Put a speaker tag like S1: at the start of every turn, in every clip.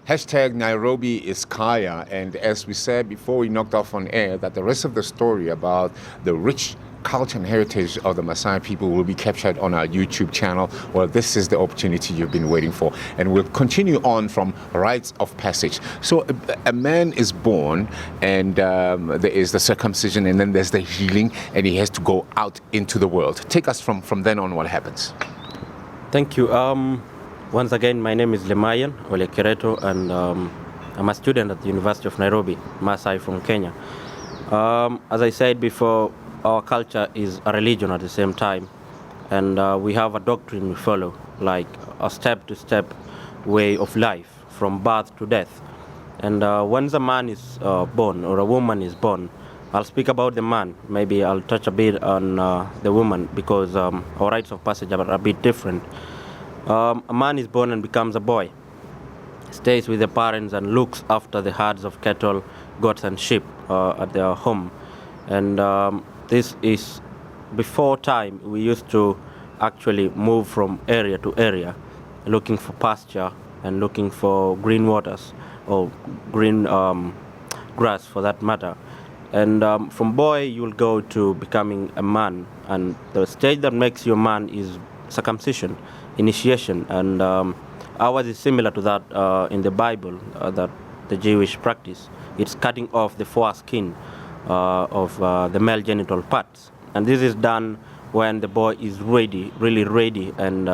S1: Hashtag Nairobi is Kaya. And as we said before we knocked off on air, that the rest of the story about the rich culture and heritage of the Maasai people will be captured on our YouTube channel. Well, this is the opportunity you've been waiting for. And we'll continue on from rites of passage. So a man is born, and there is the circumcision, and then there's the healing, and he has to go out into the world. Take us from then on, what happens?
S2: Thank you. Once again, my name is Lemayian Ole Kereto, and I'm a student at the University of Nairobi, Maasai from Kenya. As I said before, our culture is a religion at the same time, and we have a doctrine we follow, like a step-to-step way of life, from birth to death. And once a man is born or a woman is born, I'll speak about the man. Maybe I'll touch a bit on the woman, because our rites of passage are a bit different. A man is born and becomes a boy, stays with the parents and looks after the herds of cattle, goats and sheep at their home. And this is before time. We used to actually move from area to area, looking for pasture and looking for green waters, or green grass for that matter. And from boy, you'll go to becoming a man. And the stage that makes you a man is circumcision, initiation. And ours is similar to that in the Bible, that the Jewish practice. It's cutting off the foreskin of the male genital parts. And this is done when the boy is ready, really ready. And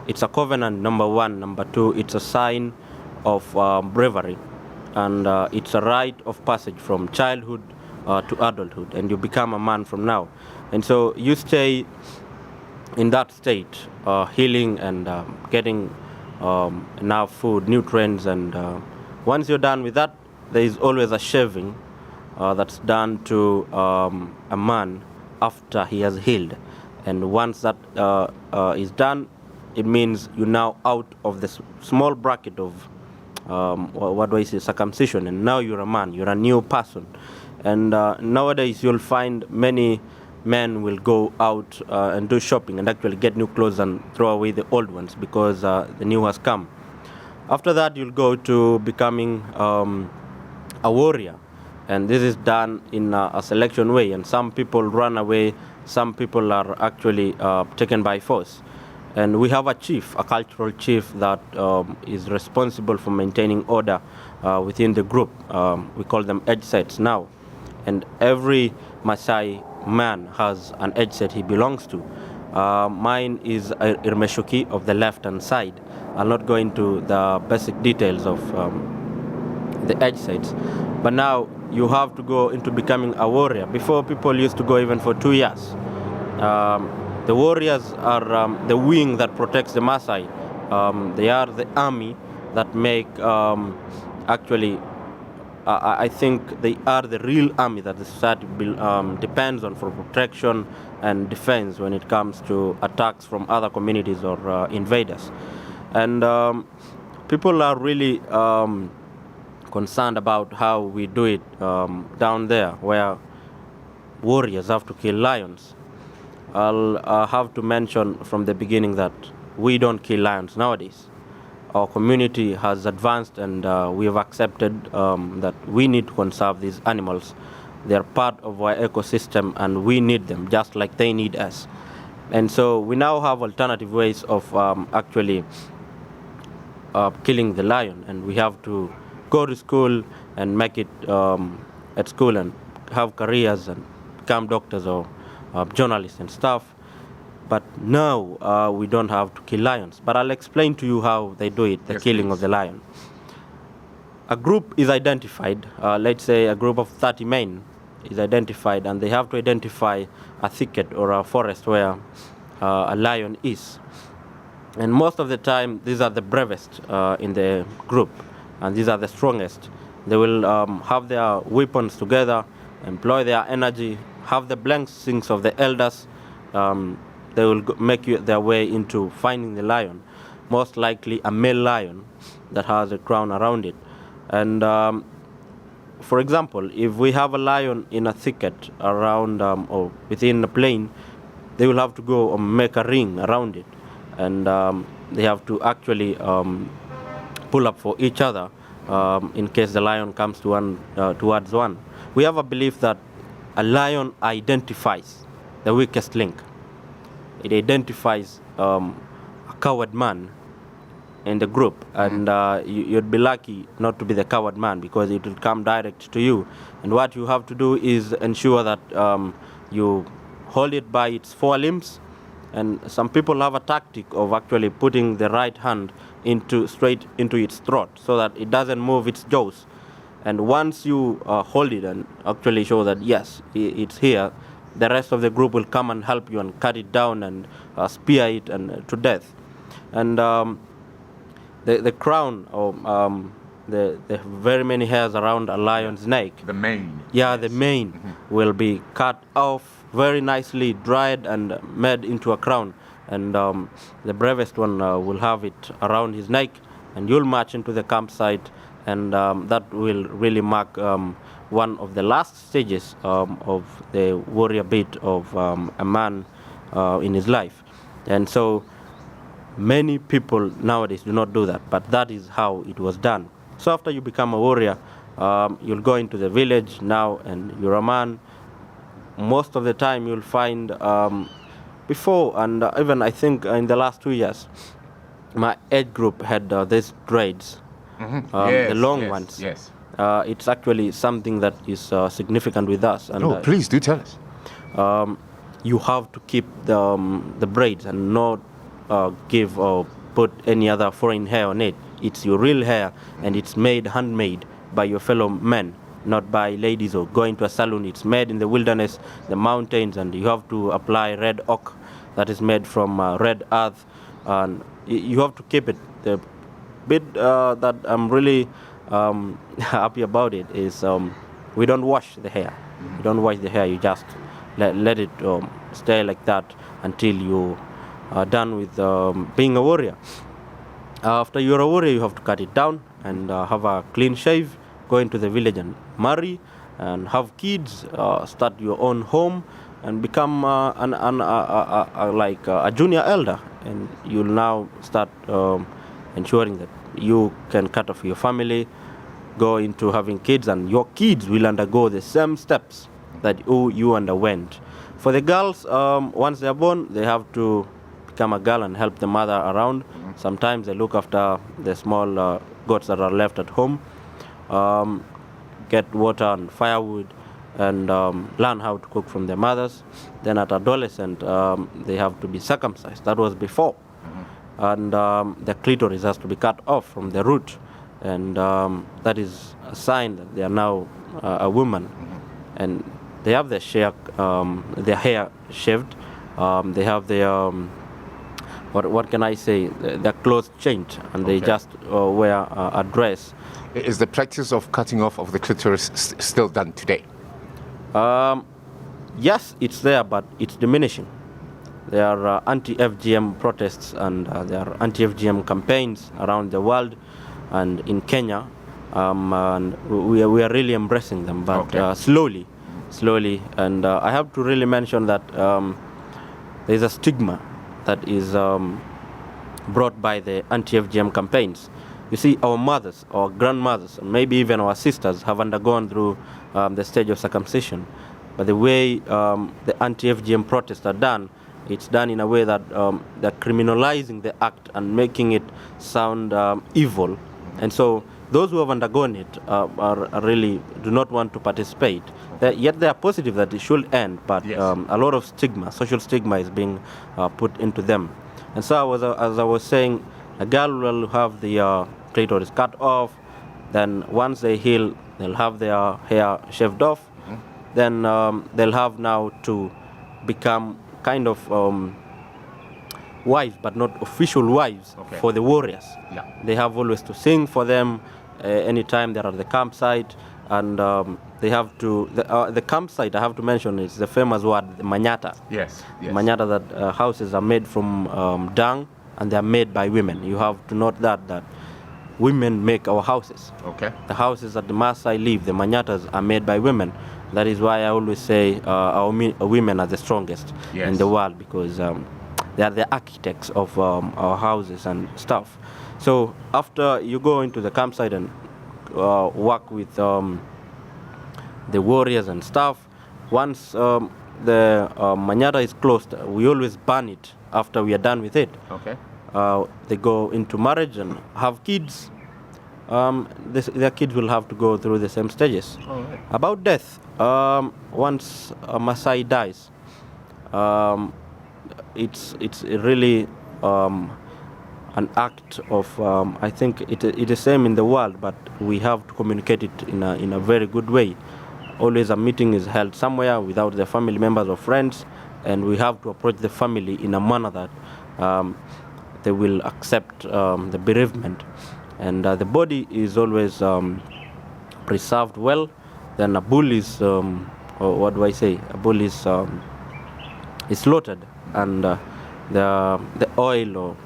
S2: it's a covenant, number one. Number two, it's a sign of bravery. And it's a rite of passage from childhood to adulthood. And you become a man from now. And so you stay in that state, healing and getting enough food, nutrients. And once you're done with that, there is always a shaving that's done to a man after he has healed. And once that is done, it means you're now out of the small bracket of what do I say, circumcision, and now you're a man, you're a new person. And nowadays you'll find many men will go out and do shopping and actually get new clothes and throw away the old ones, because the new has come. After that, you'll go to becoming a warrior. And this is done in a selection way, and some people run away, some people are actually taken by force. And we have a chief, a cultural chief, that is responsible for maintaining order within the group. We call them edge sets now. And every Maasai man has an edge set he belongs to. Mine is Irmeshuki of the left-hand side. I'll not go into the basic details of the edge sets. But now you have to go into becoming a warrior. Before, people used to go even for 2 years. The warriors are the wing that protects the Maasai. They are the army that make, actually, I think they are the real army that the society depends on for protection and defense when it comes to attacks from other communities or invaders. And people are really concerned about how we do it down there, where warriors have to kill lions. I'll have to mention from the beginning that we don't kill lions nowadays. Our community has advanced, and we have accepted that we need to conserve these animals. They are part of our ecosystem, and we need them just like they need us. And so we now have alternative ways of actually killing the lion, and we have to go to school and make it at school and have careers and become doctors or journalists and stuff. But now we don't have to kill lions. But I'll explain to you how they do it, the killing of the lion. A group is identified, let's say a group of 30 men is identified, and they have to identify a thicket or a forest where a lion is. And most of the time, these are the bravest in the group, and these are the strongest. They will have their weapons together, employ their energy, have the blessings of the elders. They will make their way into finding the lion, most likely a male lion that has a crown around it. And for example, if we have a lion in a thicket around or within a plain, they will have to go and make a ring around it. And they have to actually pull up for each other in case the lion comes towards one. We have a belief that a lion identifies the weakest link. It identifies a coward man in the group, and you'd be lucky not to be the coward man, because it will come direct to you. And what you have to do is ensure that you hold it by its forelimbs. And some people have a tactic of actually putting the right hand straight into its throat, so that it doesn't move its jaws. And once you hold it and actually show that yes, it's here, the rest of the group will come and help you and cut it down and spear it and to death. And the crown, or the very many hairs around a lion's neck.
S1: The mane.
S2: Yeah, the mane will be cut off, very nicely dried and made into a crown. And the bravest one will have it around his neck, and you'll march into the campsite, and that will really mark one of the last stages of the warrior bit of a man in his life. And so many people nowadays do not do that, but that is how it was done. So after you become a warrior, you'll go into the village now, and you're a man. Most of the time you'll find before, and even I think in the last 2 years, my age group had these dreads, the long ones.
S1: Yes.
S2: It's actually something that is significant with us. And,
S1: please do tell us.
S2: You have to keep the braids and not give or put any other foreign hair on it. It's your real hair, and it's handmade by your fellow men, not by ladies or going to a salon. It's made in the wilderness, the mountains, and you have to apply red oak that is made from red earth, and you have to keep it. The bit that I'm really happy about it is we don't wash the hair. You don't wash the hair. You just let it stay like that until you are done with being a warrior. After you're a warrior, you have to cut it down and have a clean shave, go into the village and marry and have kids, start your own home, and become like a junior elder. And you'll now start ensuring that you can cut off your family, go into having kids, and your kids will undergo the same steps that you underwent. For the girls, once they're born, they have to become a girl and help the mother around. Sometimes they look after the small goats that are left at home, get water and firewood, and learn how to cook from their mothers. Then at adolescent, they have to be circumcised. That was before. And the clitoris has to be cut off from the root. And that is a sign that they are now a woman. And they have their hair shaved. They have their what can I say? Their clothes changed, and they just wear a dress.
S1: Is the practice of cutting off of the clitoris still done today?
S2: Yes, it's there, but it's diminishing. There are anti-FGM protests, and there are anti-FGM campaigns around the world, and in Kenya, and we are really embracing them, but slowly. And I have to really mention that there's a stigma that is brought by the anti-FGM campaigns. You see, our mothers, our grandmothers, and maybe even our sisters have undergone through the stage of circumcision. But the way the anti-FGM protests are done, it's done in a way that they're criminalizing the act and making it sound evil. And so those who have undergone it are really do not want to participate. Yet they are positive that it should end, but a lot of stigma, social stigma, is being put into them. And so, as I was saying, a girl will have the clitoris cut off. Then once they heal, they'll have their hair shaved off. Then they'll have now to become kind of wives, but not official wives for the warriors. They have always to sing for them anytime they're at the campsite, and they have to the campsite, I have to mention, is the famous word, the manyata.
S1: Yes.
S2: Manyata, that houses are made from dung, and they are made by women. You have to note that women make our houses. The houses that the Maasai live, the manyatas, are made by women. That is why I always say our women are the strongest in the world, because they are the architects of our houses and stuff. So after you go into the campsite and work with the warriors and stuff, once the manyatta is closed, we always burn it after we are done with it.
S1: Okay.
S2: They go into marriage and have kids. Their kids will have to go through the same stages.
S1: All right.
S2: About death, once a Maasai dies, it's really an act of, I think it is the same in the world, but we have to communicate it in a very good way. Always a meeting is held somewhere without the family members or friends, and we have to approach the family in a manner that they will accept the bereavement. And the body is always preserved well. Then a bull is, or what do I say? A bull is slaughtered, and the oil or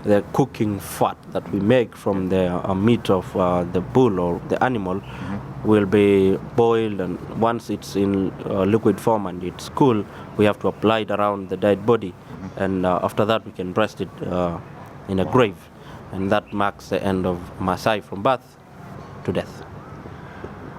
S2: the cooking fat that we make from the meat of the bull or the animal will be boiled, and once it's in liquid form and it's cool, we have to apply it around the dead body, and after that we can rest it in a grave, and that marks the end of Maasai from birth to death.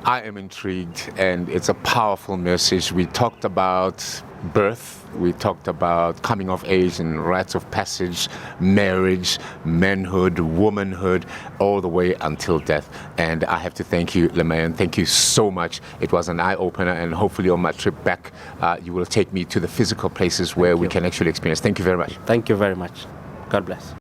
S1: I am intrigued, and it's a powerful message. We talked about birth, we talked about coming of age and rites of passage, marriage, manhood, womanhood, all the way until death. And I have to thank you, Lemayian. Thank you so much. It was an eye-opener, and hopefully on my trip back, you will take me to the physical places where we can actually experience. Thank you very much.
S2: Thank you very much. God bless.